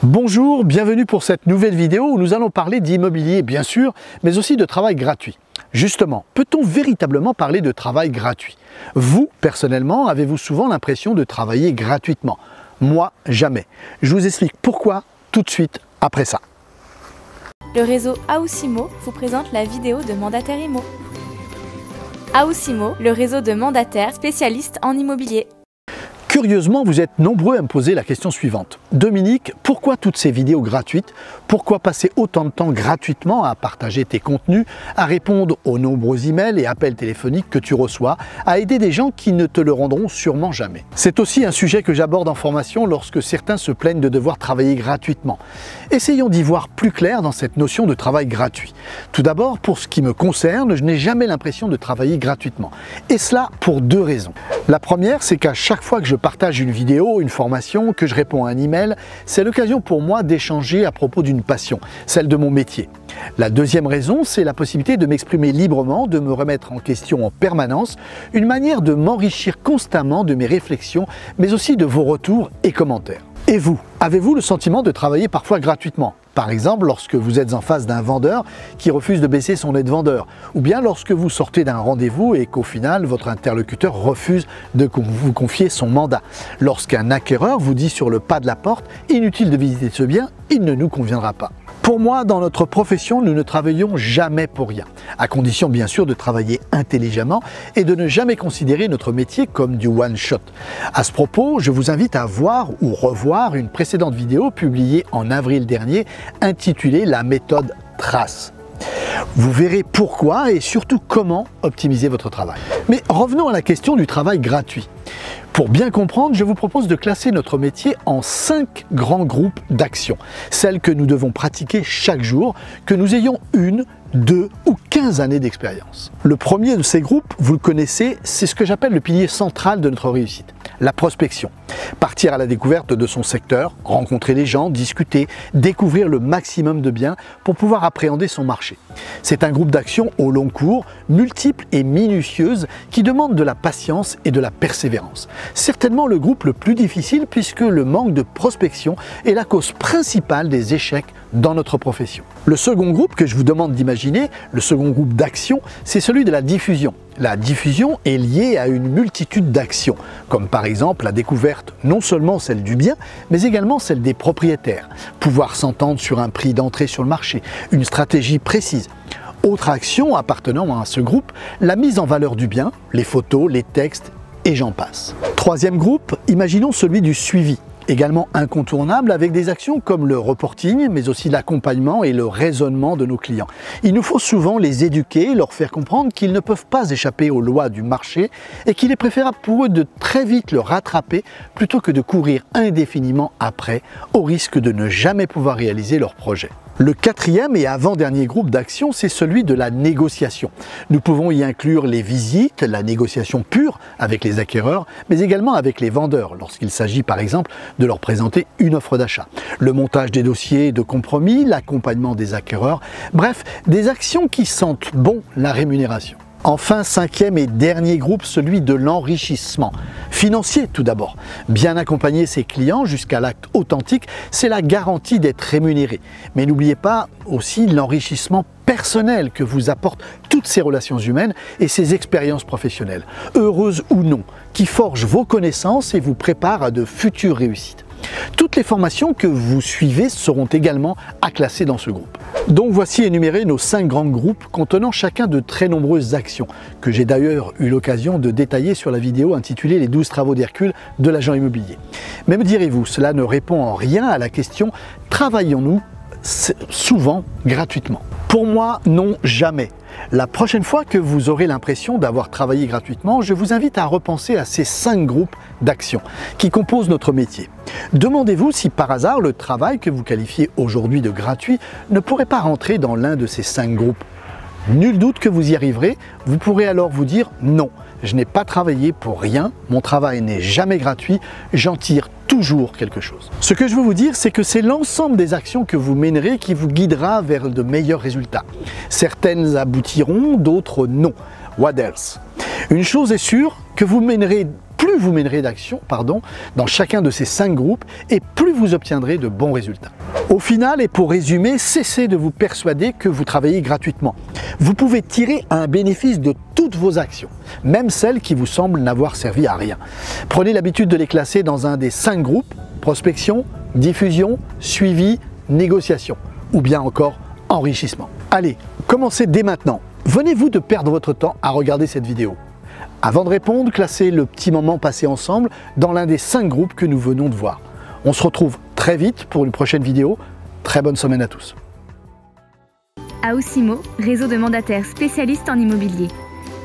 Bonjour, bienvenue pour cette nouvelle vidéo où nous allons parler d'immobilier bien sûr, mais aussi de travail gratuit. Justement, peut-on véritablement parler de travail gratuit? Vous, personnellement, avez-vous souvent l'impression de travailler gratuitement? Moi, jamais. Je vous explique pourquoi tout de suite après ça. Le réseau Housimo vous présente la vidéo de Mandataire Immo. Housimo, le réseau de mandataires spécialistes en immobilier. Curieusement, vous êtes nombreux à me poser la question suivante. Dominique, pourquoi toutes ces vidéos gratuites? Pourquoi passer autant de temps gratuitement à partager tes contenus, à répondre aux nombreux emails et appels téléphoniques que tu reçois, à aider des gens qui ne te le rendront sûrement jamais? C'est aussi un sujet que j'aborde en formation lorsque certains se plaignent de devoir travailler gratuitement. Essayons d'y voir plus clair dans cette notion de travail gratuit. Tout d'abord, pour ce qui me concerne, je n'ai jamais l'impression de travailler gratuitement. Et cela pour deux raisons. La première, c'est qu'à chaque fois que je partage une vidéo, une formation, que je réponds à un email, c'est l'occasion pour moi d'échanger à propos d'une passion, celle de mon métier. La deuxième raison, c'est la possibilité de m'exprimer librement, de me remettre en question en permanence, une manière de m'enrichir constamment de mes réflexions, mais aussi de vos retours et commentaires. Et vous, avez-vous le sentiment de travailler parfois gratuitement? Par exemple, lorsque vous êtes en face d'un vendeur qui refuse de baisser son aide vendeur, ou bien lorsque vous sortez d'un rendez-vous et qu'au final, votre interlocuteur refuse de vous confier son mandat. Lorsqu'un acquéreur vous dit sur le pas de la porte « inutile de visiter ce bien, il ne nous conviendra pas ». Pour moi, dans notre profession, nous ne travaillons jamais pour rien, à condition bien sûr de travailler intelligemment et de ne jamais considérer notre métier comme du one-shot. À ce propos, je vous invite à voir ou revoir une précédente vidéo publiée en avril dernier intitulée « La méthode Trace ». Vous verrez pourquoi et surtout comment optimiser votre travail. Mais revenons à la question du travail gratuit. Pour bien comprendre, je vous propose de classer notre métier en 5 grands groupes d'actions, celles que nous devons pratiquer chaque jour, que nous ayons 1, 2 ou 15 années d'expérience. Le premier de ces groupes, vous le connaissez, c'est ce que j'appelle le pilier central de notre réussite, la prospection. Partir à la découverte de son secteur, rencontrer les gens, discuter, découvrir le maximum de biens pour pouvoir appréhender son marché. C'est un groupe d'actions au long cours, multiples et minutieuses, qui demande de la patience et de la persévérance. Certainement le groupe le plus difficile puisque le manque de prospection est la cause principale des échecs dans notre profession. Le second groupe que je vous demande d'imaginer, le second groupe d'actions, c'est celui de la diffusion. La diffusion est liée à une multitude d'actions, comme par exemple la découverte non seulement celle du bien, mais également celle des propriétaires. Pouvoir s'entendre sur un prix d'entrée sur le marché, une stratégie précise. Autre action appartenant à ce groupe, la mise en valeur du bien, les photos, les textes, et j'en passe. Troisième groupe, imaginons celui du suivi. Également incontournable avec des actions comme le reporting, mais aussi l'accompagnement et le raisonnement de nos clients. Il nous faut souvent les éduquer, leur faire comprendre qu'ils ne peuvent pas échapper aux lois du marché et qu'il est préférable pour eux de très vite le rattraper plutôt que de courir indéfiniment après, au risque de ne jamais pouvoir réaliser leur projet. Le quatrième et avant-dernier groupe d'actions, c'est celui de la négociation. Nous pouvons y inclure les visites, la négociation pure avec les acquéreurs, mais également avec les vendeurs, lorsqu'il s'agit par exemple de leur présenter une offre d'achat. Le montage des dossiers de compromis, l'accompagnement des acquéreurs, bref, des actions qui sentent bon la rémunération. Enfin, cinquième et dernier groupe, celui de l'enrichissement. Financier tout d'abord. Bien accompagner ses clients jusqu'à l'acte authentique, c'est la garantie d'être rémunéré. Mais n'oubliez pas aussi l'enrichissement personnel que vous apportent toutes ces relations humaines et ces expériences professionnelles, heureuses ou non, qui forgent vos connaissances et vous préparent à de futures réussites. Toutes les formations que vous suivez seront également à classer dans ce groupe. Donc voici énumérés nos 5 grands groupes contenant chacun de très nombreuses actions, que j'ai d'ailleurs eu l'occasion de détailler sur la vidéo intitulée « Les 12 travaux d'Hercule de l'agent immobilier ». Mais me direz-vous, cela ne répond en rien à la question « Travaillons-nous souvent gratuitement ?» Pour moi, non, jamais. La prochaine fois que vous aurez l'impression d'avoir travaillé gratuitement, je vous invite à repenser à ces 5 groupes d'actions qui composent notre métier. Demandez-vous si par hasard le travail que vous qualifiez aujourd'hui de gratuit ne pourrait pas rentrer dans l'un de ces 5 groupes. Nul doute que vous y arriverez, vous pourrez alors vous dire non, je n'ai pas travaillé pour rien, mon travail n'est jamais gratuit, j'en tire toujours quelque chose. Ce que je veux vous dire, c'est que c'est l'ensemble des actions que vous mènerez qui vous guidera vers de meilleurs résultats. Certaines aboutiront, d'autres non. What else? Une chose est sûre, que vous mènerez plus vous mènerez d'action dans chacun de ces 5 groupes et plus vous obtiendrez de bons résultats. Au final, et pour résumer, cessez de vous persuader que vous travaillez gratuitement. Vous pouvez tirer un bénéfice de toutes vos actions, même celles qui vous semblent n'avoir servi à rien. Prenez l'habitude de les classer dans un des 5 groupes: prospection, diffusion, suivi, négociation, ou bien encore enrichissement. Allez, commencez dès maintenant. Venez-vous de perdre votre temps à regarder cette vidéo. Avant de répondre, classez le petit moment passé ensemble dans l'un des 5 groupes que nous venons de voir. On se retrouve très vite pour une prochaine vidéo. Très bonne semaine à tous. AOSIMO, réseau de mandataires spécialistes en immobilier.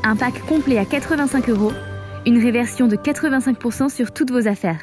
Un pack complet à 85 €, une réversion de 85% sur toutes vos affaires.